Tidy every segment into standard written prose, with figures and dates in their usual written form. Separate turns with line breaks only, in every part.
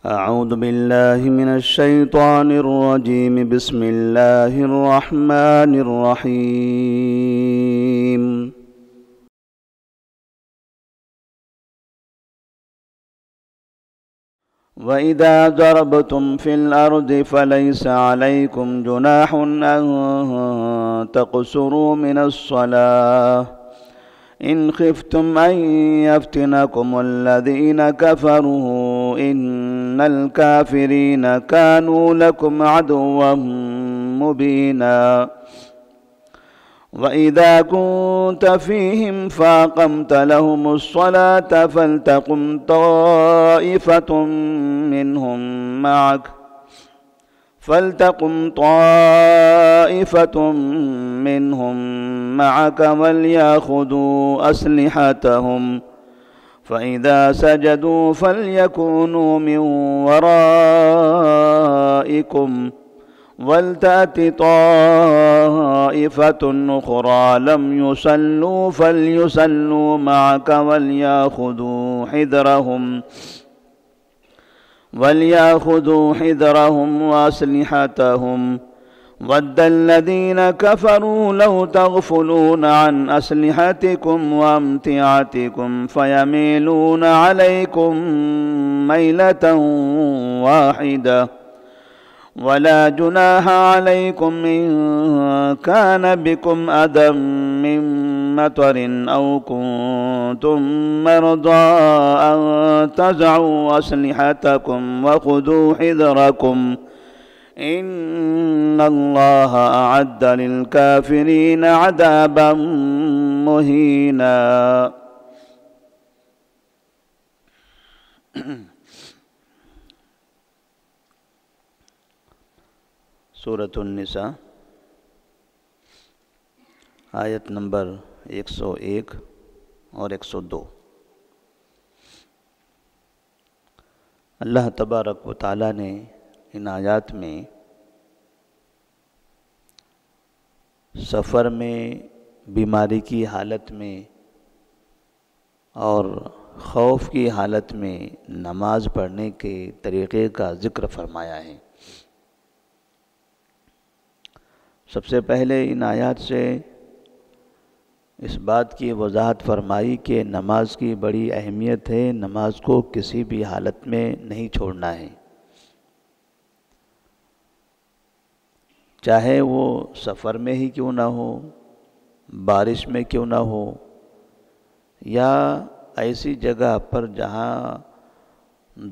أعوذ بالله من الشيطان الرجيم. بسم الله الرحمن الرحيم. وَإِذَا ضَرَبْتُمْ فِي الْأَرْضِ فَلَيْسَ عَلَيْكُمْ جُنَاحٌ أَن تَقْصُرُوا مِنَ الصَّلَاةِ إِنْ خِفْتُمْ أَن يَفْتِنَكُمُ الَّذِينَ كَفَرُوا إِنَّ الْكَافِرِينَ كَانُوا لَكُمْ عَدُوًّا مُبِينًا. وَإِذَا كُنْتَ فِيهِمْ فَأَقَمْتَ لَهُمُ الصَّلَاةَ فَلْتَقُمْ طَائِفَةٌ مِّنْهُمْ مَعَكَ وَلْيَأْخُذُوا أَسْلِحَتَهُمْ فَإِذَا سَجَدُوا فَلْيَكُونُوا مِنْ وَرَائِكُمْ وَلْتَأْتِ طَائِفَةٌ أُخْرَى لَمْ يُصَلُّوا فَلْيُصَلُّوا مَعَكَ وَلْيَأْخُذُوا حِذْرَهُمْ وَأَسْلِحَتَهُمْ وَدَّ الَّذِينَ كَفَرُوا لَوْ تَغْفُلُونَ عَنْ أَسْلِحَتِكُمْ وَأَمْتِعَتِكُمْ فَيَمِيلُونَ عَلَيْكُمْ مَيْلَةً وَاحِدَةً. وَلَا جُنَاحَ عَلَيْكُمْ إِن كَانَ بِكُمْ أَذًى مِّن مَّطَرٍ أَوْ كُنتُم مَّرْضَىٰ أَن تَضَعُوا أَسْلِحَتَكُمْ وَخُذُوا حِذْرَكُمْ إِنَّ اللَّهَ أَعَدَّ لِلْكَافِرِينَ عَذَابًا مُّهِينًا. سورۃ النساء آیت نمبر 101 اور 102. اللہ تبارک و تعالیٰ نے ان آیات میں سفر میں، بیماری کی حالت میں اور خوف کی حالت میں نماز پڑھنے کے طریقے کا ذکر فرمایا ہے. سب سے پہلے ان آیات سے اس بات کی وضاحت فرمائی کہ نماز کی بڑی اہمیت ہے، نماز کو کسی بھی حالت میں نہیں چھوڑنا ہے، چاہے وہ سفر میں ہی کیوں نہ ہو، بارش میں کیوں نہ ہو، یا ایسی جگہ پر جہاں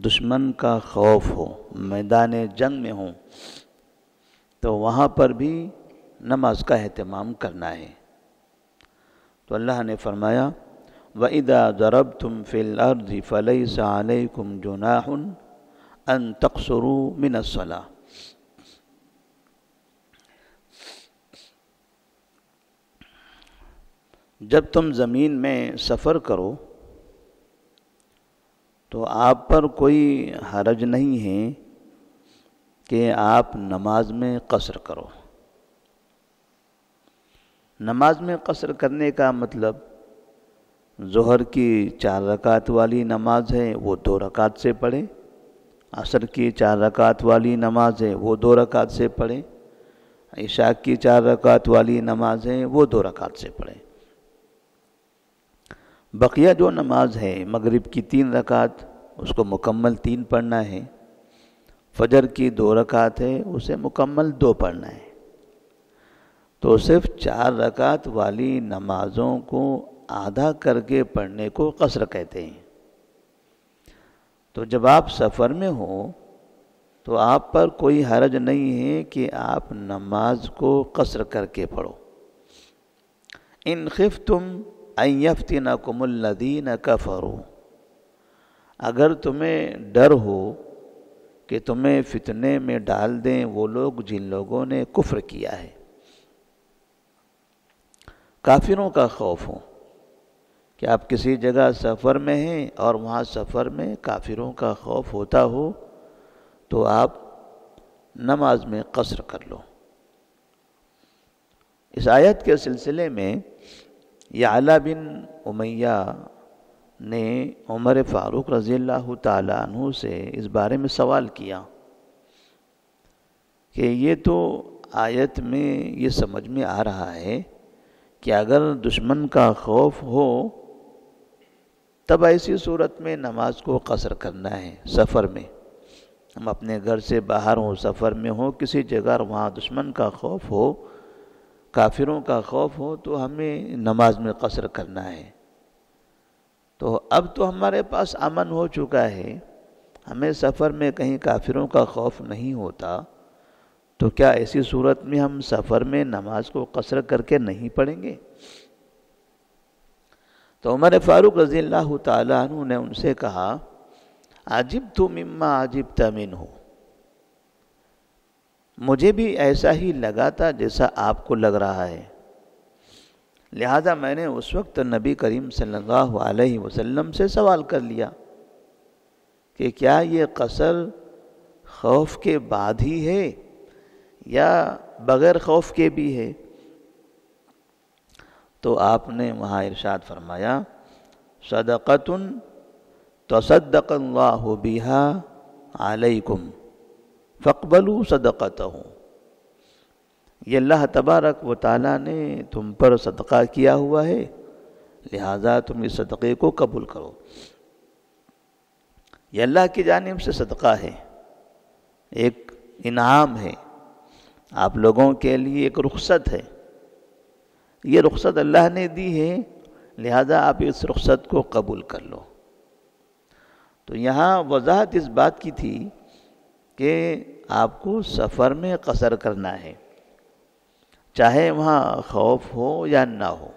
دشمن کا خوف ہو، میدان جنگ میں ہو، تو وہاں پر بھی نماز کا اہتمام کرنا ہے. تو اللہ نے فرمایا وَإِذَا ضَرَبْتُمْ فِي الْأَرْضِ فَلَيْسَ عَلَيْكُمْ جُنَاحٌ أَن تَقْصُرُوا مِنَ الصَّلَاةِ. جب تم زمین میں سفر کرو تو آپ پر کوئی حرج نہیں ہے کہ آپ نماز میں قصر کرو. نماز میں قصر کرنے کا مطلب ظہر کی 4 رکعت والی نماز ہے وہ 2 رکعت سے پڑھیں، عصر کی 4 رکعت والی نماز ہے وہ 2 رکعت سے پڑھیں، عشاء کی 4 رکعت والی نماز ہے وہ 2 رکعت سے پڑھیں. بقیہ جو نماز ہے مغرب کی 3 رکعت اس کو مکمل 3 پڑھنا ہے، فجر کی 2 رکعت ہے اسے مکمل 2 پڑھنا ہے. تو صرف 4 رکعت والی نمازوں کو آدھا کر کے پڑھنے کو قصر کہتے ہیں. تو جب آپ سفر میں ہو تو آپ پر کوئی حرج نہیں ہے کہ آپ نماز کو قصر کر کے پڑھو. ان خفتم ان یفتنکم الذین کفروا، اگر تمہیں ڈر ہو کہ تمہیں فتنے میں ڈال دیں وہ لوگ جن لوگوں نے کفر کیا ہے، کافروں کا خوف ہو کہ آپ کسی جگہ سفر میں ہیں اور وہاں سفر میں کافروں کا خوف ہوتا ہو تو آپ نماز میں قصر کر لو. اس آیت کے سلسلے میں یعلا بن امیہ نے عمر فاروق رضی اللہ تعالیٰ عنہ سے اس بارے میں سوال کیا کہ یہ تو آیت میں یہ سمجھ میں آ رہا ہے کہ اگر دشمن کا خوف ہو تب ایسی صورت میں نماز کو قصر کرنا ہے۔ سفر میں ہم اپنے گھر سے باہر ہوں، سفر میں ہوں، کسی جگہ وہاں دشمن کا خوف ہو، کافروں کا خوف ہو تو ہمیں نماز میں قصر کرنا ہے۔ تو اب تو ہمارے پاس امن ہو چکا ہے، ہمیں سفر میں کہیں کافروں کا خوف نہیں ہوتا، تو کیا ایسی صورت میں ہم سفر میں نماز کو قصر کر کے نہیں پڑھیں گے؟ تو عمر فاروق رضی اللہ تعالیٰ عنہ نے ان سے کہا عجبت مما عجبت منہ، مجھے بھی ایسا ہی لگا تھا جیسا آپ کو لگ رہا ہے، لہذا میں نے اس وقت نبی کریم صلی اللہ علیہ وسلم سے سوال کر لیا کہ کیا یہ قصر خوف کے بعد ہی ہے یا بغیر خوف کے بھی ہے؟ تو آپ نے وہاں ارشاد فرمایا صدقۃ تصدق اللہ بہا علیکم فاقبلوا صدقتہ، یہ اللہ تبارک و تعالیٰ نے تم پر صدقہ کیا ہوا ہے، لہذا تم اس صدقے کو قبول کرو۔ یہ اللہ کی جانب سے صدقہ ہے، ایک انعام ہے، آپ لوگوں کے لیے ایک رخصت ہے، یہ رخصت اللہ نے دی ہے، لہذا آپ اس رخصت کو قبول کر لو۔ تو یہاں وضاحت اس بات کی تھی کہ آپ کو سفر میں قصر کرنا ہے، چاہے وہاں خوف ہو یا نہ ہو۔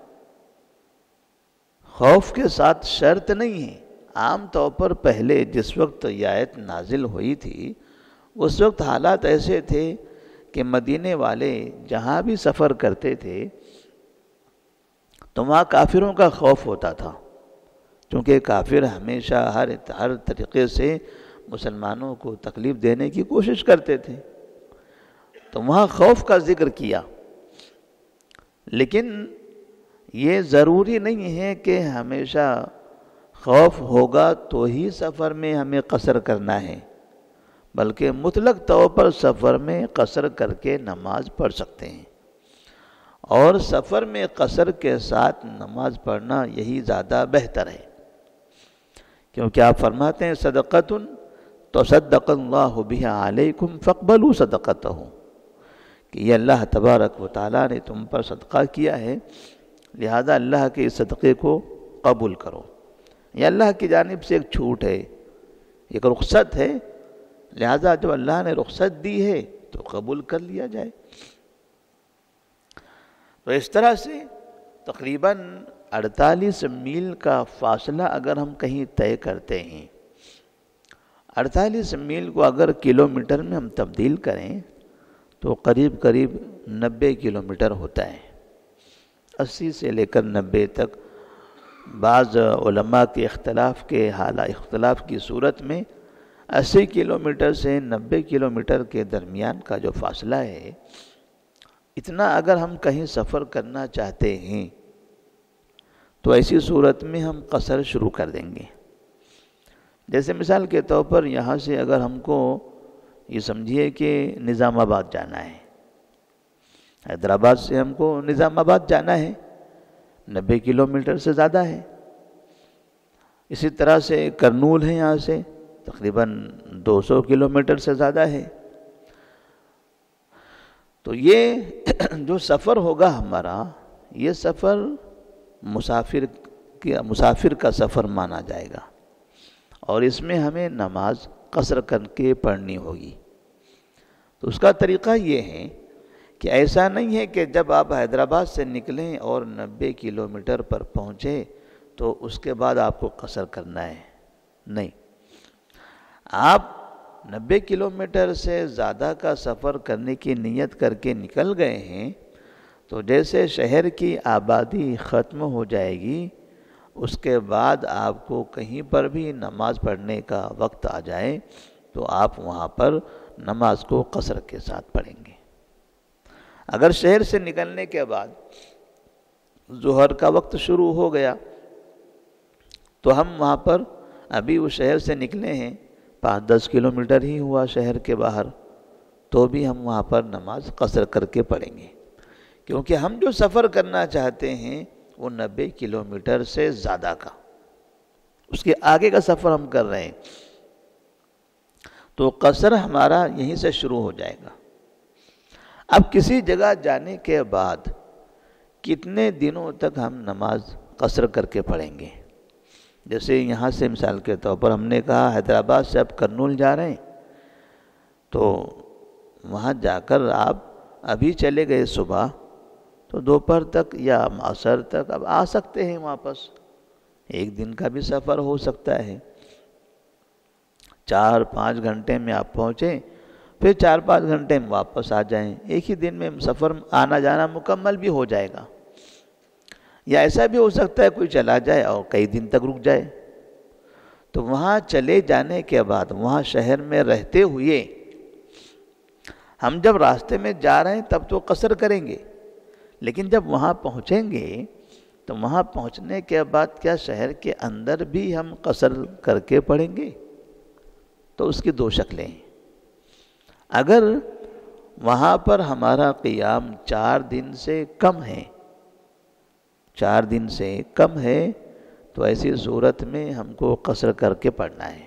خوف کے ساتھ شرط نہیں ہے، عام طور پر پہلے جس وقت یہ آیت نازل ہوئی تھی اس وقت حالات ایسے تھے کہ مدینے والے جہاں بھی سفر کرتے تھے تو وہاں کافروں کا خوف ہوتا تھا، کیونکہ کافر ہمیشہ ہر طریقے سے مسلمانوں کو تکلیف دینے کی کوشش کرتے تھے، تو وہاں خوف کا ذکر کیا۔ لیکن یہ ضروری نہیں ہے کہ ہمیشہ خوف ہوگا تو ہی سفر میں ہمیں قصر کرنا ہے، بلکہ مطلق طور پر سفر میں قصر کر کے نماز پڑھ سکتے ہیں، اور سفر میں قصر کے ساتھ نماز پڑھنا یہی زیادہ بہتر ہے، کیونکہ آپ فرماتے ہیں صدقۃ تصدق اللہ بہا علیکم فاقبلوا صدقتہ، کہ یہ اللہ تبارک و تعالیٰ نے تم پر صدقہ کیا ہے، لہذا اللہ کے اس صدقے کو قبول کرو۔ یہ اللہ کی جانب سے ایک چھوٹ ہے، ایک رخصت ہے، لہذا جب اللہ نے رخصت دی ہے تو قبول کر لیا جائے۔ تو اس طرح سے تقریباً 48 میل کا فاصلہ اگر ہم کہیں طے کرتے ہیں، 48 میل کو اگر کلومیٹر میں ہم تبدیل کریں تو قریب 90 کلومیٹر ہوتا ہے، 80 سے لے کر 90 تک۔ بعض علماء کے اختلاف کی صورت میں 80 کلومیٹر سے 90 کلومیٹر کے درمیان کا جو فاصلہ ہے، اتنا اگر ہم کہیں سفر کرنا چاہتے ہیں تو ایسی صورت میں ہم قصر شروع کر دیں گے۔ جیسے مثال کے طور پر یہاں سے اگر ہم کو یہ سمجھیے کہ نظام آباد جانا ہے، حیدرآباد سے ہم کو نظام آباد جانا ہے، 90 کلومیٹر سے زیادہ ہے۔ اسی طرح سے کرنول ہے، یہاں سے تقریباً 200 کلومیٹر سے زیادہ ہے۔ تو یہ جو سفر ہوگا ہمارا، یہ سفر مسافر کا سفر مانا جائے گا، اور اس میں ہمیں نماز قصر کر کے پڑھنی ہوگی۔ تو اس کا طریقہ یہ ہے کہ ایسا نہیں ہے کہ جب آپ حیدرآباد سے نکلیں اور 90 کلومیٹر پر پہنچے تو اس کے بعد آپ کو قصر کرنا ہے، نہیں، آپ 90 کلومیٹر سے زیادہ کا سفر کرنے کی نیت کر کے نکل گئے ہیں تو جیسے شہر کی آبادی ختم ہو جائے گی، اس کے بعد آپ کو کہیں پر بھی نماز پڑھنے کا وقت آ جائے تو آپ وہاں پر نماز کو قصر کے ساتھ پڑھیں گے۔ اگر شہر سے نکلنے کے بعد ظہر کا وقت شروع ہو گیا تو ہم وہاں پر ابھی اس شہر سے نکلے ہیں 5-10 کلومیٹر ہی ہوا شہر کے باہر، تو بھی ہم وہاں پر نماز قصر کر کے پڑھیں گے، کیونکہ ہم جو سفر کرنا چاہتے ہیں وہ 90 کلومیٹر سے زیادہ کا، اس کے آگے کا سفر ہم کر رہے ہیں، تو قصر ہمارا یہیں سے شروع ہو جائے گا۔ اب کسی جگہ جانے کے بعد کتنے دنوں تک ہم نماز قصر کر کے پڑھیں گے؟ جیسے یہاں سے مثال کے طور پر ہم نے کہا حیدرآباد سے آپ کرنول جا رہے ہیں، تو وہاں جا کر آپ ابھی چلے گئے صبح، تو دوپہر تک یا عصر تک اب آ سکتے ہیں واپس، ایک دن کا بھی سفر ہو سکتا ہے، 4-5 گھنٹے میں آپ پہنچیں، پھر 4-5 گھنٹے میں واپس آ جائیں، ایک ہی دن میں سفر آنا جانا مکمل بھی ہو جائے گا۔ یا ایسا بھی ہو سکتا ہے کوئی چلا جائے اور کئی دن تک رک جائے، تو وہاں چلے جانے کے بعد وہاں شہر میں رہتے ہوئے ہم جب راستے میں جا رہے ہیں تب تو قصر کریں گے، لیکن جب وہاں پہنچیں گے تو وہاں پہنچنے کے بعد کیا شہر کے اندر بھی ہم قصر کر کے پڑھیں گے؟ تو اس کی 2 شکلیں ہیں۔ اگر وہاں پر ہمارا قیام 4 دن سے کم ہے، 4 دن سے کم ہے، تو ایسی صورت میں ہم کو قصر کر کے پڑھنا ہے۔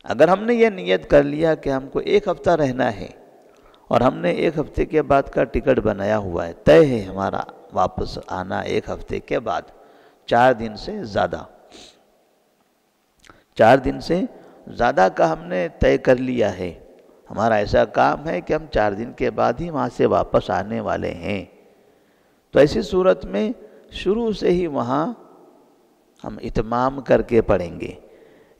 اگر ہم نے یہ نیت کر لیا کہ ہم کو 1 ہفتہ رہنا ہے اور ہم نے 1 ہفتے کے بعد کا ٹکٹ بنایا ہوا ہے، طے ہے ہمارا واپس آنا 1 ہفتے کے بعد، 4 دن سے زیادہ، 4 دن سے زیادہ کا ہم نے طے کر لیا ہے، ہمارا ایسا کام ہے کہ ہم 4 دن کے بعد ہی وہاں سے واپس آنے والے ہیں، تو ایسی صورت میں شروع سے ہی وہاں ہم اتمام کر کے پڑھیں گے،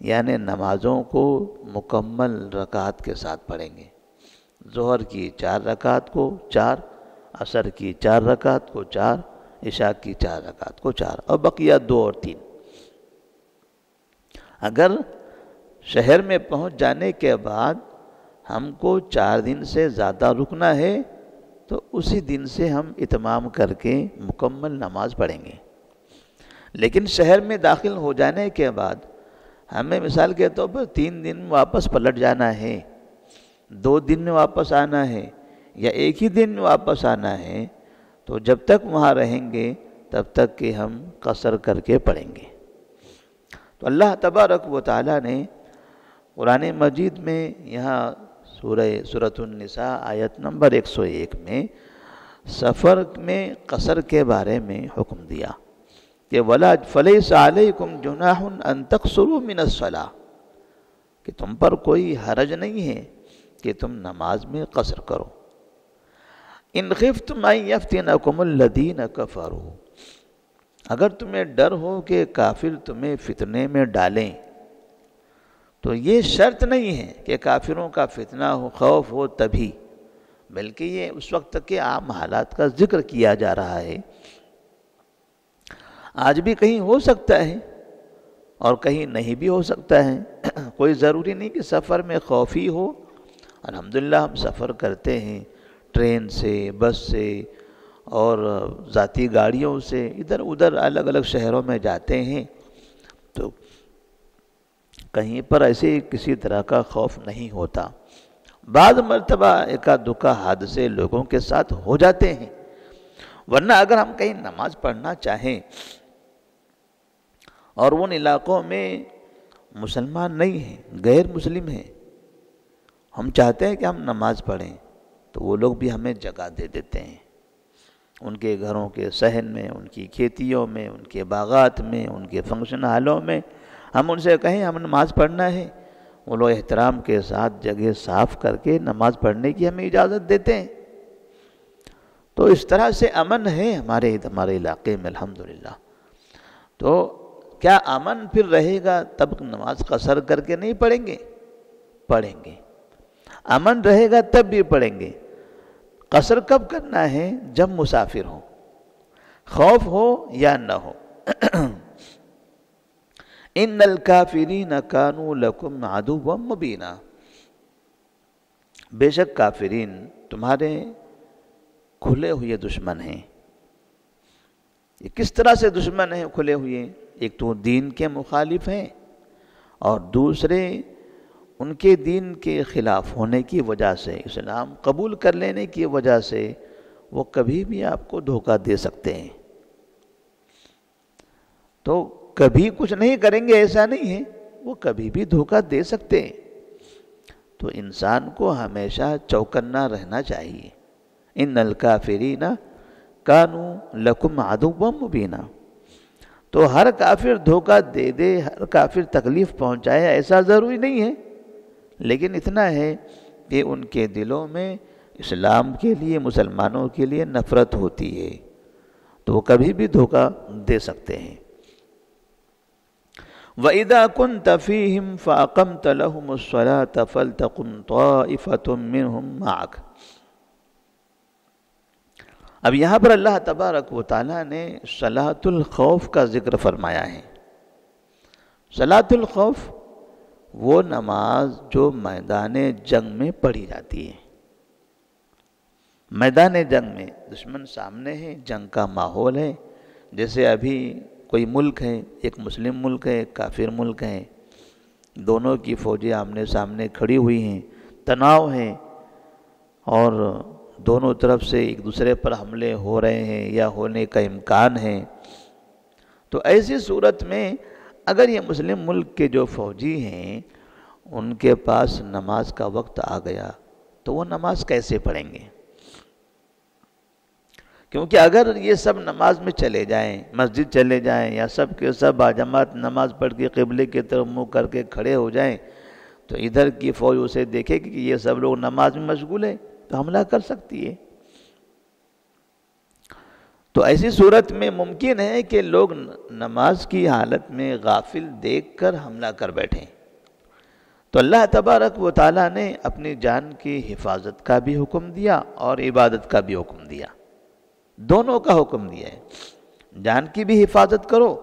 یعنی نمازوں کو مکمل رکعت کے ساتھ پڑھیں گے۔ ظہر کی 4 رکعت کو 4، عصر کی 4 رکعت کو 4، عشاء کی 4 رکعت کو 4، اور بقیہ 2 اور 3۔ اگر شہر میں پہنچ جانے کے بعد ہم کو 4 دن سے زیادہ رکنا ہے تو اسی دن سے ہم اتمام کر کے مکمل نماز پڑھیں گے۔ لیکن شہر میں داخل ہو جانے کے بعد ہمیں مثال کے طور پر 3 دن واپس پلٹ جانا ہے، 2 دن میں واپس آنا ہے، یا 1 ہی دن میں واپس آنا ہے، تو جب تک وہاں رہیں گے تب تک کہ ہم قصر کر کے پڑھیں گے۔ تو اللہ تبارک و تعالیٰ نے قرآن مجید میں یہاں سورۃ النساء آیت نمبر 101 میں سفر میں قصر کے بارے میں حکم دیا کہ وَلَا فَلَيْسَ عَلَيْكُمْ جُنَاحٌ أَن تَقْصُرُوا مِنَ الصَّلَاةِ، کہ تم پر کوئی حرج نہیں ہے کہ تم نماز میں قصر کرو۔ إِنْ خِفْتُمْ أَن يَفْتِنَكُمُ الَّذِينَ كَفَرُوا، اگر تمہیں ڈر ہو کہ کافر تمہیں فتنے میں ڈالیں، تو یہ شرط نہیں ہے کہ کافروں کا فتنہ ہو، خوف ہو تبھی، بلکہ یہ اس وقت تک کے عام حالات کا ذکر کیا جا رہا ہے۔ آج بھی کہیں ہو سکتا ہے اور کہیں نہیں بھی ہو سکتا ہے، کوئی ضروری نہیں کہ سفر میں خوف ہی ہو۔ الحمدللہ ہم سفر کرتے ہیں ٹرین سے، بس سے اور ذاتی گاڑیوں سے، ادھر ادھر الگ الگ شہروں میں جاتے ہیں، تو کہیں پر ایسے کسی طرح کا خوف نہیں ہوتا۔ بعض مرتبہ ایکا دکا حادثے لوگوں کے ساتھ ہو جاتے ہیں، ورنہ اگر ہم کہیں نماز پڑھنا چاہیں اور ان علاقوں میں مسلمان نہیں ہیں، غیر مسلم ہیں، ہم چاہتے ہیں کہ ہم نماز پڑھیں، تو وہ لوگ بھی ہمیں جگہ دے دیتے ہیں، ان کے گھروں کے صحن میں، ان کی کھیتیوں میں، ان کے باغات میں، ان کے فنکشن ہالوں میں ہم ان سے کہیں ہم نماز پڑھنا ہے، وہ لوگ احترام کے ساتھ جگہ صاف کر کے نماز پڑھنے کی ہمیں اجازت دیتے ہیں۔ تو اس طرح سے امن ہے ہمارے علاقے میں الحمدللہ۔ تو کیا امن پھر رہے گا تب نماز قصر کر کے نہیں پڑھیں گے؟ پڑھیں گے۔ امن رہے گا تب بھی پڑھیں گے۔ قصر کب کرنا ہے؟ جب مسافر ہو، خوف ہو یا نہ ہو۔ ان الکافرین کانوا لکم عدوا مبینا، بے شک کافرین تمہارے کھلے ہوئے دشمن ہیں۔ یہ کس طرح سے دشمن ہیں کھلے ہوئے؟ ایک تو دین کے مخالف ہیں اور دوسرے ان کے دین کے خلاف ہونے کی وجہ سے، اسلام قبول کر لینے کی وجہ سے وہ کبھی بھی آپ کو دھوکہ دے سکتے ہیں۔ تو کبھی کچھ نہیں کریں گے ایسا نہیں ہے، وہ کبھی بھی دھوکہ دے سکتے ہیں۔ تو انسان کو ہمیشہ چوکنا رہنا چاہیے۔ ان الکافرین کانوا لکم عدوا مبینا۔ تو ہر کافر دھوکہ دے دے، ہر کافر تکلیف پہنچائے ایسا ضروری نہیں ہے، لیکن اتنا ہے کہ ان کے دلوں میں اسلام کے لیے، مسلمانوں کے لیے نفرت ہوتی ہے، تو وہ کبھی بھی دھوکہ دے سکتے ہیں۔ وَإِذَا كُنْتَ فِيهِمْ فَأَقَمْتَ لَهُمُ الصَّلَاةَ فَلْتَقُمْ طَائِفَةٌ مِّنْهُمْ مَعَكَ۔ اب یہاں پر اللہ تبارک و تعالیٰ نے صلاۃ الخوف کا ذکر فرمایا ہے۔ صلاۃ الخوف وہ نماز جو میدان جنگ میں پڑھی جاتی ہے۔ میدان جنگ میں دشمن سامنے ہے، جنگ کا ماحول ہے، جیسے ابھی کوئی ملک ہے، ایک مسلم ملک ہے، ایک کافر ملک ہے، دونوں کی فوجیں آمنے سامنے کھڑی ہوئی ہیں، تناؤ ہیں اور دونوں طرف سے ایک دوسرے پر حملے ہو رہے ہیں یا ہونے کا امکان ہے۔ تو ایسی صورت میں اگر یہ مسلم ملک کے جو فوجی ہیں ان کے پاس نماز کا وقت آ گیا تو وہ نماز کیسے پڑھیں گے؟ کیونکہ اگر یہ سب نماز میں چلے جائیں، مسجد چلے جائیں یا سب کے سب باجماعت نماز پڑھ کے قبلے کی طرف منہ کر کے کھڑے ہو جائیں تو ادھر کی فوج اسے دیکھے کہ یہ سب لوگ نماز میں مشغول ہیں تو حملہ کر سکتی ہے۔ تو ایسی صورت میں ممکن ہے کہ لوگ نماز کی حالت میں غافل دیکھ کر حملہ کر بیٹھیں۔ تو اللہ تبارک و تعالیٰ نے اپنی جان کی حفاظت کا بھی حکم دیا اور عبادت کا بھی حکم دیا، دونوں کا حکم دیا ہے۔ جان کی بھی حفاظت کرو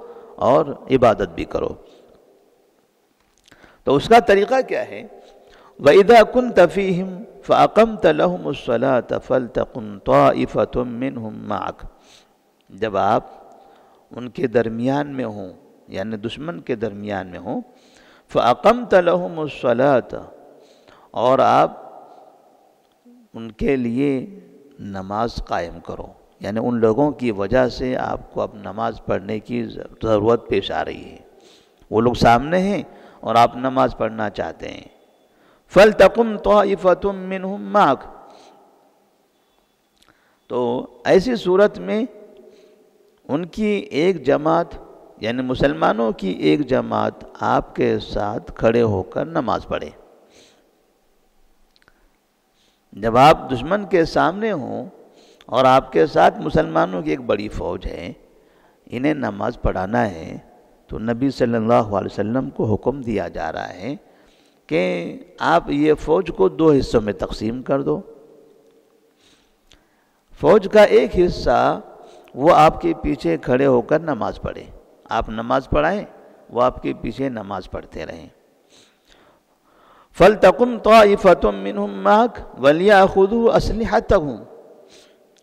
اور عبادت بھی کرو۔ تو اس کا طریقہ کیا ہے؟ وَإِذَا كُنْتَ فِيهِمْ فَأَقَمْتَ لَهُمُ الصَّلَاةَ فَلْتَقُمْ طَائِفَةٌ مِّنْهُمْ مَعَكَ۔ جب آپ ان کے درمیان میں ہوں، یعنی دشمن کے درمیان میں ہوں، فَأَقَمْتَ لَهُمُ الصَّلَاةَ، اور آپ ان کے لیے نماز قائم کرو، یعنی ان لوگوں کی وجہ سے آپ کو اب نماز پڑھنے کی ضرورت پیش آ رہی ہے، وہ لوگ سامنے ہیں اور آپ نماز پڑھنا چاہتے ہیں۔ فَلْتَقُمْ طَائِفَةٌ مِّنْهُمْ مَعَكَ، تو ایسی صورت میں ان کی ایک جماعت، یعنی مسلمانوں کی ایک جماعت آپ کے ساتھ کھڑے ہو کر نماز پڑھے۔ جب آپ دشمن کے سامنے ہوں اور آپ کے ساتھ مسلمانوں کی ایک بڑی فوج ہے، انہیں نماز پڑھانا ہے، تو نبی صلی اللہ علیہ وسلم کو حکم دیا جا رہا ہے کہ آپ یہ فوج کو 2 حصوں میں تقسیم کر دو۔ فوج کا ایک حصہ وہ آپ کے پیچھے کھڑے ہو کر نماز پڑھے، آپ نماز پڑھائیں، وہ آپ کے پیچھے نماز پڑھتے رہیں۔ فَلْتَقُمْ طَائِفَةٌ مِّنْهُمْ مَعَكَ وَلْيَأْخُذُوا أَسْلِحَتَهُمْ،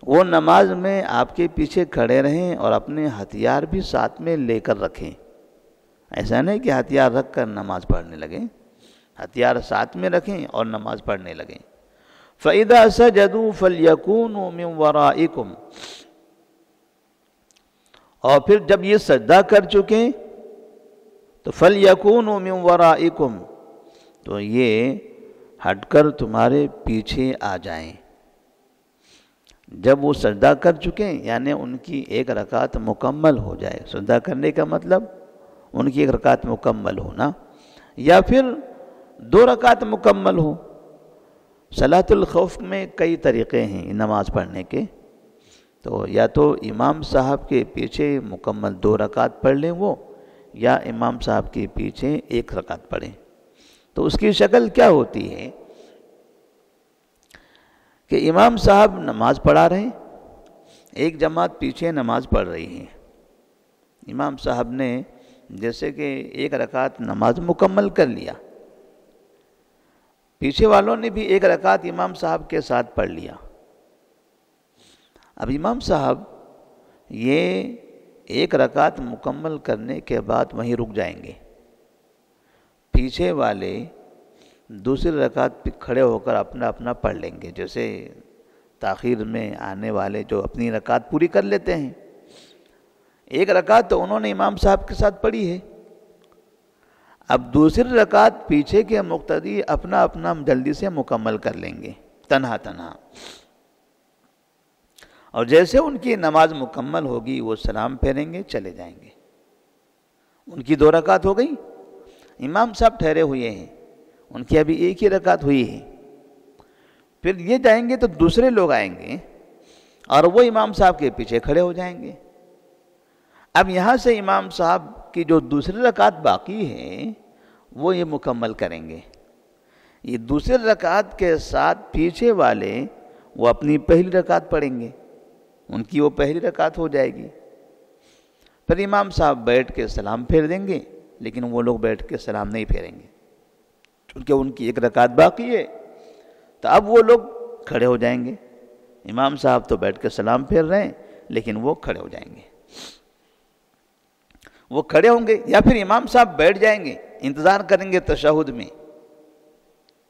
وہ نماز میں آپ کے پیچھے کھڑے رہیں اور اپنے ہتھیار بھی ساتھ میں لے کر رکھیں۔ ایسا نہیں کہ ہتھیار رکھ کر نماز پڑھنے لگیں، ہتھیار ساتھ میں رکھیں اور نماز پڑھنے لگیں۔ فَإِذَا سَجَدُوا فَلْيَكُونُوا مِنْ وَرَائِكُمْ، اور پھر جب یہ سجدہ کر چکیں تو فَلْيَكُونُوا مِنْ وَرَائِكُمْ، تو یہ ہٹ کر تمہارے پیچھے آ جائیں۔ جب وہ سجدہ کر چکیں یعنی ان کی ایک رکعت مکمل ہو جائے، سجدہ کرنے کا مطلب ان کی ایک رکعت مکمل ہونا، یا پھر 2 رکعت مکمل ہو۔ صلاۃ الخوف میں کئی طریقے ہیں نماز پڑھنے کے، تو یا تو امام صاحب کے پیچھے مکمل 2 رکعت پڑھ لیں وہ، یا امام صاحب کے پیچھے 1 رکعت پڑھیں۔ تو اس کی شکل کیا ہوتی ہے کہ امام صاحب نماز پڑھا رہے ہیں، ایک جماعت پیچھے نماز پڑھ رہی ہے، امام صاحب نے جیسے کہ 1 رکعت نماز مکمل کر لیا، پیچھے والوں نے بھی 1 رکعت امام صاحب کے ساتھ پڑھ لیا۔ اب امام صاحب یہ ایک رکعت مکمل کرنے کے بعد وہیں رک جائیں گے، پیچھے والے دوسری رکعت پہ کھڑے ہو کر اپنا اپنا پڑھ لیں گے، جیسے تاخیر میں آنے والے جو اپنی رکعت پوری کر لیتے ہیں، ایک رکعت تو انہوں نے امام صاحب کے ساتھ پڑھی ہے، اب دوسری رکعت پیچھے کے مقتدی اپنا اپنا جلدی سے مکمل کر لیں گے تنہا تنہا، اور جیسے ان کی نماز مکمل ہوگی وہ سلام پھیریں گے، چلے جائیں گے۔ ان کی 2 رکعت ہو گئی، امام صاحب ٹھہرے ہوئے ہیں، ان کی ابھی ایک ہی رکعت ہوئی ہے، پھر یہ جائیں گے تو دوسرے لوگ آئیں گے اور وہ امام صاحب کے پیچھے کھڑے ہو جائیں گے۔ اب یہاں سے امام صاحب کی جو دوسری رکعت باقی ہے وہ یہ مکمل کریں گے، یہ دوسری رکعت کے ساتھ پیچھے والے وہ اپنی پہلی رکعت پڑھیں گے، ان کی وہ پہلی رکعت ہو جائے گی، پھر امام صاحب بیٹھ کے سلام پھیر دیں گے، لیکن وہ لوگ بیٹھ کے سلام نہیں پھیریں گے کیونکہ ان کی ایک رکعت باقی ہے، تو اب وہ لوگ کھڑے ہو جائیں گے، امام صاحب تو بیٹھ کے سلام پھیر رہے ہیں لیکن وہ کھڑے ہو جائیں گے، وہ کھڑے ہوں گے یا پھر امام صاحب بیٹھ جائیں گے، انتظار کریں گے تشہد میں،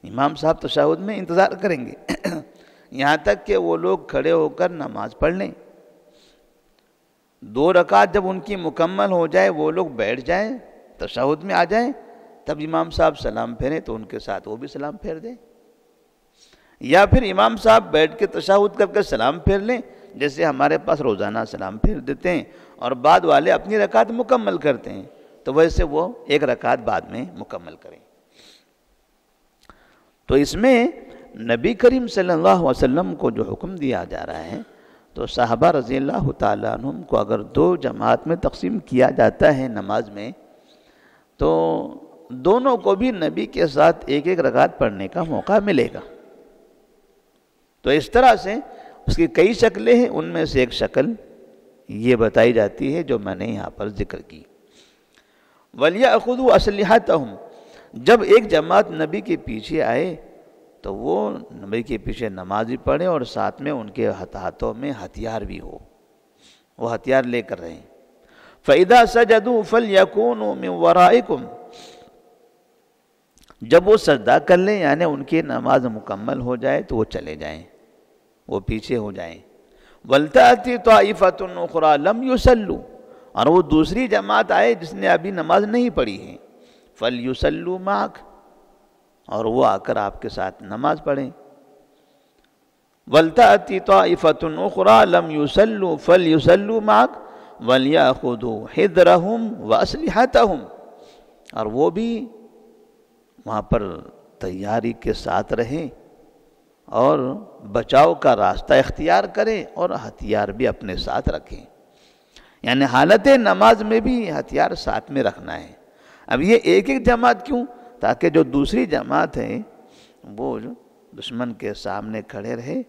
امام صاحب تشہد میں انتظار کریں گے یہاں تک کہ وہ لوگ کھڑے ہو کر نماز پڑھ لیں، 2 رکعت جب ان کی مکمل ہو جائے وہ لوگ بیٹھ جائیں تشہد میں آ جائیں، تب امام صاحب سلام پھیریں تو ان کے ساتھ وہ بھی سلام پھیر دیں، یا پھر امام صاحب بیٹھ کے تشہد کر کے سلام پھیر لیں، جیسے ہمارے پاس روزانہ سلام پھیر دیتے ہیں اور بعد والے اپنی رکعت مکمل کرتے ہیں، تو ویسے وہ ایک رکعت بعد میں مکمل کریں۔ تو اس میں نبی کریم صلی اللہ علیہ وسلم کو جو حکم دیا جا رہا ہے، تو صحابہ رضی اللہ تعالیٰ عنہم کو اگر 2 جماعت میں تقسیم کیا جاتا ہے نماز میں، تو دونوں کو بھی نبی کے ساتھ ایک ایک رکعت پڑھنے کا موقع ملے گا۔ تو اس طرح سے اس کی کئی شکلیں ہیں، ان میں سے ایک شکل یہ بتائی جاتی ہے جو میں نے یہاں پر ذکر کی۔ وَلْيَأْخُذُوا أَسْلِحَتَهُمْ، جب ایک جماعت نبی کے پیچھے آئے تو وہ نبی کے پیچھے نماز بھی پڑھے اور ساتھ میں ان کے ہاتھوں میں ہتھیار بھی ہو، وہ ہتھیار لے کر رہیں۔ فَإِذَا سَجَدُوا فَلْيَكُونُوا مِنْ وَرَائِكُمْ، جب وہ سجدہ کر لیں یعنی ان کی نماز مکمل ہو جائے تو وہ چلے جائیں، وہ پیچھے ہو جائیں۔ وَلْتَأْتِ طَائِفَةٌ أُخْرَى لَمْ يُصَلُّوا، اور وہ دوسری جماعت آئے جس نے ابھی نماز نہیں پڑھی ہے، فَلْيُصَلُّوا مَعَكَ، اور وہ آ کر آپ کے ساتھ نماز پڑھیں۔ وَلْتَأْتِ طَائِفَةٌ أُخْرَى لَمْ يُصَلُّوا فَلْيُصَلُّوا مَعَكَ وَلْيَأْخُذُوا حِذْرَهُمْ وَأَسْلِحَتَهُمْ، اور وہ بھی وہاں پر تیاری کے ساتھ رہیں اور بچاؤ کا راستہ اختیار کریں اور ہتھیار بھی اپنے ساتھ رکھیں، یعنی حالت نماز میں بھی ہتھیار ساتھ میں رکھنا ہے۔ اب یہ ایک ایک جماعت کیوں؟ تاکہ جو دوسری جماعت ہے وہ دشمن کے سامنے کھڑے رہے،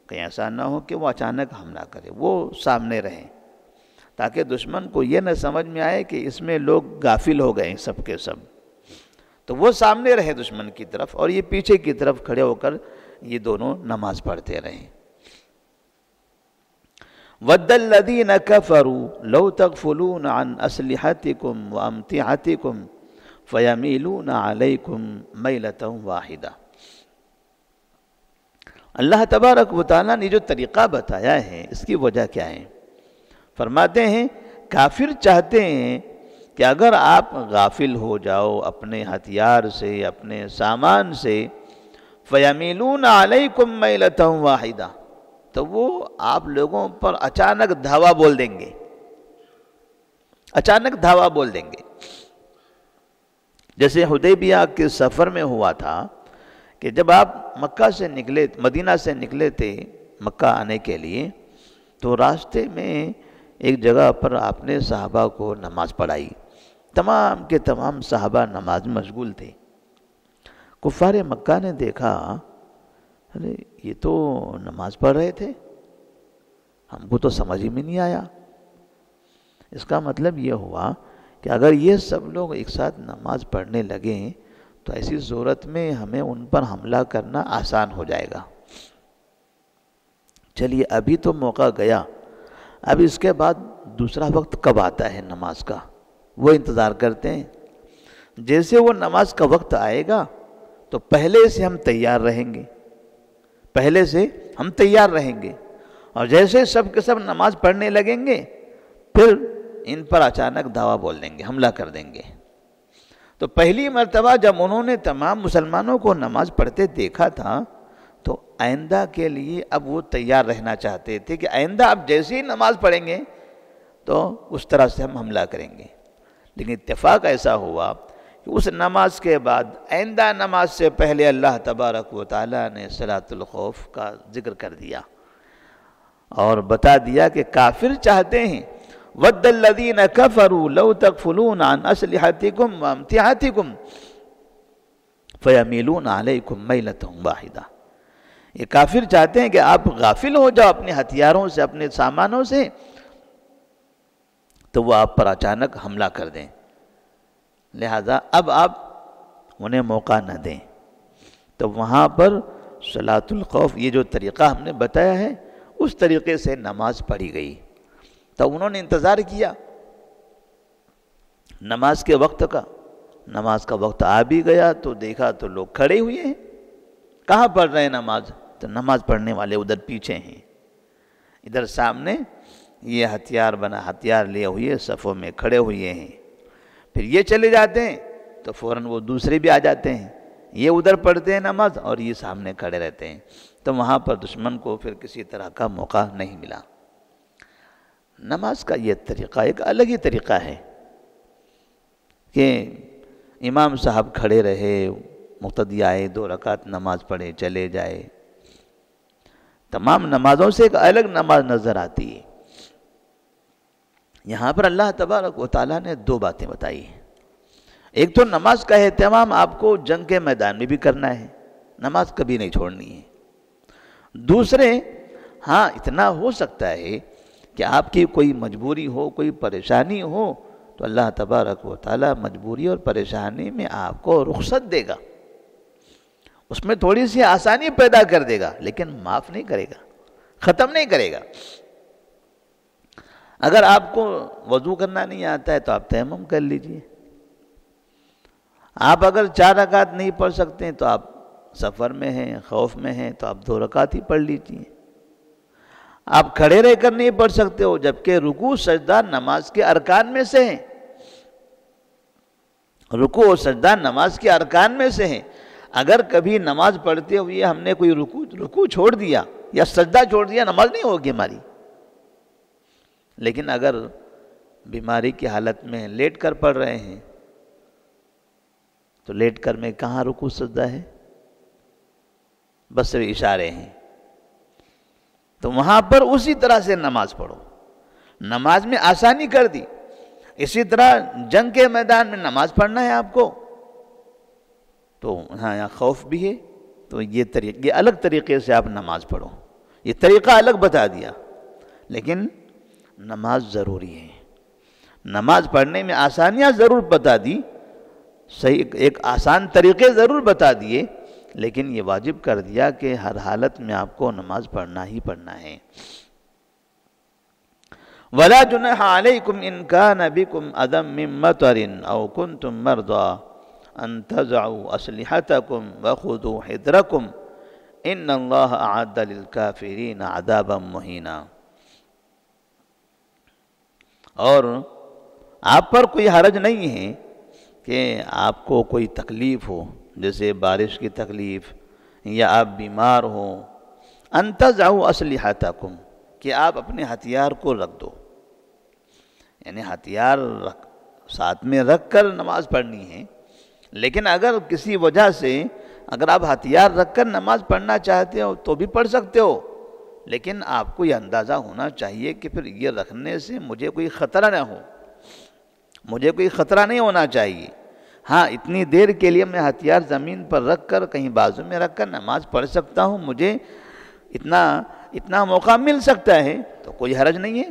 کہیں ایسا نہ ہو کہ وہ اچانک حملہ کرے، وہ سامنے رہیں تاکہ دشمن کو یہ نہ سمجھ میں آئے کہ اس میں لوگ غافل ہو گئے سب کے سب، تو وہ سامنے رہے دشمن کی طرف اور یہ پیچھے کی طرف کھڑے ہو کر یہ دونوں نماز پڑھتے رہیں۔ وَدَّ الَّذِينَ كَفَرُوا لَوْ تَغْفُلُونَ عَنْ أَسْلِحَتِكُمْ وَأَمْتِعَتِكُمْ فَيَمِيلُونَ عَلَيْكُمْ مَيْلَةً وَاحِدَةً، اللہ تبارک و تعالیٰ نے جو طریقہ بتایا ہے اس کی وجہ کیا ہے؟ فرماتے ہیں کافر چاہتے ہیں کہ اگر آپ غافل ہو جاؤ اپنے ہتھیار سے، اپنے سامان سے، فَيَمِيلُونَ عَلَيْكُمْ مَيْلَةً وَاحِدَةً، تو وہ آپ لوگوں پر اچانک دھاوا بول دیں گے، اچانک دھاوا بول دیں گے۔ جیسے حدیبیہ کے سفر میں ہوا تھا کہ جب آپ مکہ سے نکلے، مدینہ سے نکلے تھے مکہ آنے کے لیے، تو راستے میں ایک جگہ پر آپ نے صحابہ کو نماز پڑھائی، تمام کے تمام صحابہ نماز میں مشغول تھے۔ کفار مکہ نے دیکھا ارے یہ تو نماز پڑھ رہے تھے، ہم کو تو سمجھ ہی میں نہیں آیا۔ اس کا مطلب یہ ہوا کہ اگر یہ سب لوگ ایک ساتھ نماز پڑھنے لگیں تو ایسی صورت میں ہمیں ان پر حملہ کرنا آسان ہو جائے گا۔ چلیے ابھی تو موقع گیا، اب اس کے بعد دوسرا وقت کب آتا ہے نماز کا، وہ انتظار کرتے ہیں. جیسے وہ نماز کا وقت آئے گا تو پہلے سے ہم تیار رہیں گے، پہلے سے ہم تیار رہیں گے. اور جیسے سب کے سب نماز پڑھنے لگیں گے پھر ان پر اچانک دعویٰ بول دیں گے، حملہ کر دیں گے. تو پہلی مرتبہ جب انہوں نے تمام مسلمانوں کو نماز پڑھتے دیکھا تھا تو آئندہ کے لیے اب وہ تیار رہنا چاہتے تھے کہ آئندہ اب جیسے ہی نماز پڑھیں گے تو اس طرح سے ہم حملہ کریں گے. لیکن اتفاق ایسا ہوا کہ اس نماز کے بعد آئندہ نماز سے پہلے اللہ تبارک و تعالیٰ نے صلاۃ الخوف کا ذکر کر دیا اور بتا دیا کہ کافر چاہتے ہیں وَدَّ الَّذِينَ كَفَرُوا لَوْ تَغْفُلُونَ عَنْ أَسْلِحَتِكُمْ وَأَمْتِعَتِكُمْ فَيَمِيلُونَ عَلَيْكُمْ مَيْلَةً وَاحِدَةً. یہ کافر چاہتے ہیں کہ آپ غافل ہو جاؤ اپنے ہتھیاروں سے، اپنے سامانوں سے، تو وہ آپ پر اچانک حملہ کر دیں. لہذا اب آپ انہیں موقع نہ دیں. تو وہاں پر صلاۃ الخوف یہ جو طریقہ ہم نے بتایا ہے اس طریقے سے نماز پڑھی گئی. تو انہوں نے انتظار کیا نماز کے وقت کا. نماز کا وقت آ بھی گیا تو دیکھا تو لوگ کھڑے ہوئے ہیں. کہاں پڑھ رہے ہیں نماز؟ تو نماز پڑھنے والے ادھر پیچھے ہیں، ادھر سامنے یہ ہتھیار لیے ہوئے صفوں میں کھڑے ہوئے ہیں. پھر یہ چلے جاتے ہیں تو فوراً وہ دوسرے بھی آ جاتے ہیں، یہ ادھر پڑھتے ہیں نماز اور یہ سامنے کھڑے رہتے ہیں. تو وہاں پر دشمن کو پھر کسی طرح کا موقع نہیں ملا. نماز کا یہ طریقہ ایک الگ ہی طریقہ ہے کہ امام صاحب کھڑے رہے، مقتدی آئے، 2 رکعت نماز پڑھے، چلے جائے. تمام نمازوں سے ایک الگ نماز نظر آتی ہے. یہاں پر اللہ تبارک و تعالیٰ نے 2 باتیں بتائی ہیں. ایک تو نماز کا اہتمام آپ کو جنگ کے میدان میں بھی کرنا ہے، نماز کبھی نہیں چھوڑنی ہے. دوسرے ہاں اتنا ہو سکتا ہے کہ آپ کی کوئی مجبوری ہو، کوئی پریشانی ہو تو اللہ تبارک و تعالیٰ مجبوری اور پریشانی میں آپ کو رخصت دے گا، اس میں تھوڑی سی آسانی پیدا کر دے گا، لیکن معاف نہیں کرے گا، ختم نہیں کرے گا. اگر آپ کو وضو کرنا نہیں آتا ہے تو آپ تیمم کر لیجئے. آپ اگر 4 رکعت نہیں پڑھ سکتے ہیں تو آپ سفر میں ہیں، خوف میں ہیں، تو آپ 2 رکعت ہی پڑھ لیجئے. آپ کھڑے رہ کر نہیں پڑھ سکتے ہو، جبکہ رکوع سجدہ نماز کے ارکان میں سے ہیں. رکوع و سجدہ نماز کے ارکان میں سے ہیں. اگر کبھی نماز پڑھتے ہوئے ہم نے کوئی رکوع چھوڑ دیا یا سجدہ چھوڑ دیا، نماز نہیں ہوگی ہماری. لیکن اگر بیماری کی حالت میں لیٹ کر پڑھ رہے ہیں تو لیٹ کر میں کہاں رکوع سجدہ ہے؟ بس صرف اشارے ہیں. تو وہاں پر اسی طرح سے نماز پڑھو. نماز میں آسانی کر دی. اسی طرح جنگ کے میدان میں نماز پڑھنا ہے آپ کو تو ہاں یہاں خوف بھی ہے تو یہ الگ طریقے سے آپ نماز پڑھو. یہ طریقہ الگ بتا دیا، لیکن نماز ضروری ہے. نماز پڑھنے میں آسانیاں ضرور بتا دی، صحیح ایک آسان طریقے ضرور بتا دیے، لیکن یہ واجب کر دیا کہ ہر حالت میں آپ کو نماز پڑھنا ہی پڑھنا ہے. وَلَا جُنَاحَ عَلَيْكُمْ إِنْ كَانَ بِكُمْ أَذًى مِّن مَّطَرٍ أَوْ كُنتُم مَّرْضَىٰ أَن تَضَعُوا أَسْلِحَتَكُمْ وَخُذُوا حِذْرَكُمْ إِنَّ اللَّهَ أَعَدَّ لِلْكَافِرِينَ عَذَابًا مُّهِينًا. اور آپ پر کوئی حرج نہیں ہے کہ آپ کو کوئی تکلیف ہو، جیسے بارش کی تکلیف یا آپ بیمار ہو. ان تضعوا اسلحتکم، کہ آپ اپنے ہتھیار کو رکھ دو. یعنی ہتھیار ساتھ میں رکھ کر نماز پڑھنی ہے. لیکن اگر کسی وجہ سے اگر آپ ہتھیار رکھ کر نماز پڑھنا چاہتے ہو تو بھی پڑھ سکتے ہو، لیکن آپ کو یہ اندازہ ہونا چاہیے کہ پھر یہ رکھنے سے مجھے کوئی خطرہ نہ ہو، مجھے کوئی خطرہ نہیں ہونا چاہیے. ہاں اتنی دیر کے لیے میں ہتھیار زمین پر رکھ کر کہیں بازو میں رکھ کر نماز پڑھ سکتا ہوں، مجھے اتنا موقع مل سکتا ہے تو کوئی حرج نہیں ہے.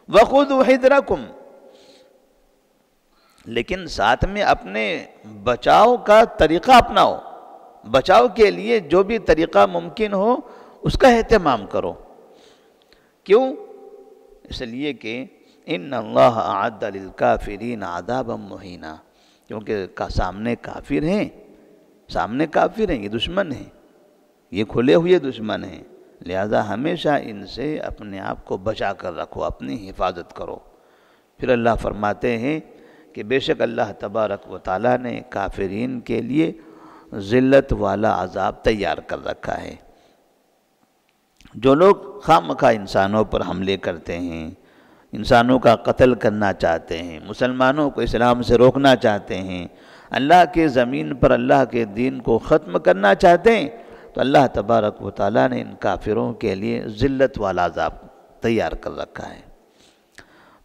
وَخُذُوا حِذْرَكُمْ، لیکن ساتھ میں اپنے بچاؤ کا طریقہ اپناؤ. بچاؤ کے لیے جو بھی طریقہ ممکن ہو اس کا اہتمام کرو. کیوں؟ اس لیے کہ ان اللہ اعد للکافرین عذابا مہینا، کیونکہ سامنے کافر ہیں، یہ دشمن ہیں، یہ کھلے ہوئے دشمن ہیں، لہذا ہمیشہ ان سے اپنے آپ کو بچا کر رکھو، اپنی حفاظت کرو۔ پھر اللہ فرماتے ہیں کہ بے شک اللہ تبارک و تعالیٰ نے کافرین کے لیے ذلت والا عذاب تیار کر رکھا ہے۔ جو لوگ خواہ مخواہ انسانوں پر حملے کرتے ہیں، انسانوں کا قتل کرنا چاہتے ہیں، مسلمانوں کو اسلام سے روکنا چاہتے ہیں، اللہ کے زمین پر اللہ کے دین کو ختم کرنا چاہتے ہیں، تو اللہ تبارک و تعالیٰ نے ان کافروں کے لیے ذلت والا عذاب تیار کر رکھا ہے۔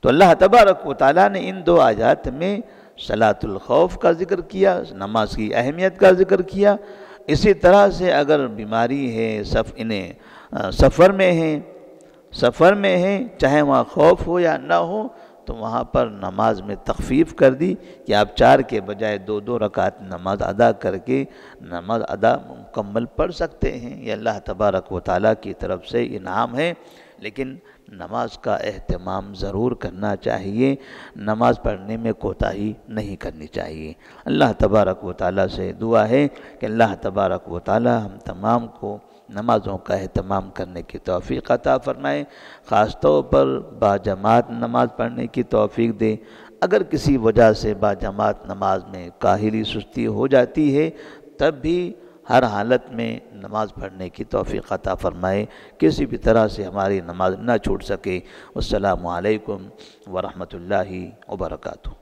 تو اللہ تبارک و تعالیٰ نے ان دو آیات میں صلاۃ الخوف کا ذکر کیا، نماز کی اہمیت کا ذکر کیا۔ اسی طرح سے اگر بیماری ہے، سفر میں ہیں، چاہے وہاں خوف ہو یا نہ ہو، تو وہاں پر نماز میں تخفیف کر دی کہ آپ 4 کے بجائے 2 رکعت نماز ادا کر کے نماز ادا مکمل پڑھ سکتے ہیں۔ یہ اللہ تبارک و تعالیٰ کی طرف سے انعام ہے، لیکن نماز کا اہتمام ضرور کرنا چاہیے، نماز پڑھنے میں کوتاہی نہیں کرنی چاہیے۔ اللہ تبارک و تعالیٰ سے دعا ہے کہ اللہ تبارک و تعالیٰ ہم تمام کو نمازوں کا اہتمام کرنے کی توفیق عطا فرمائے، خاص طور پر باجماعت نماز پڑھنے کی توفیق دے۔ اگر کسی وجہ سے باجماعت نماز میں کاہلی سستی ہو جاتی ہے، تب بھی ہر حالت میں نماز پڑھنے کی توفیق عطا فرمائے، کسی بھی طرح سے ہماری نماز نہ چھوٹ سکے۔ السلام علیکم ورحمۃ اللہ وبرکاتہ۔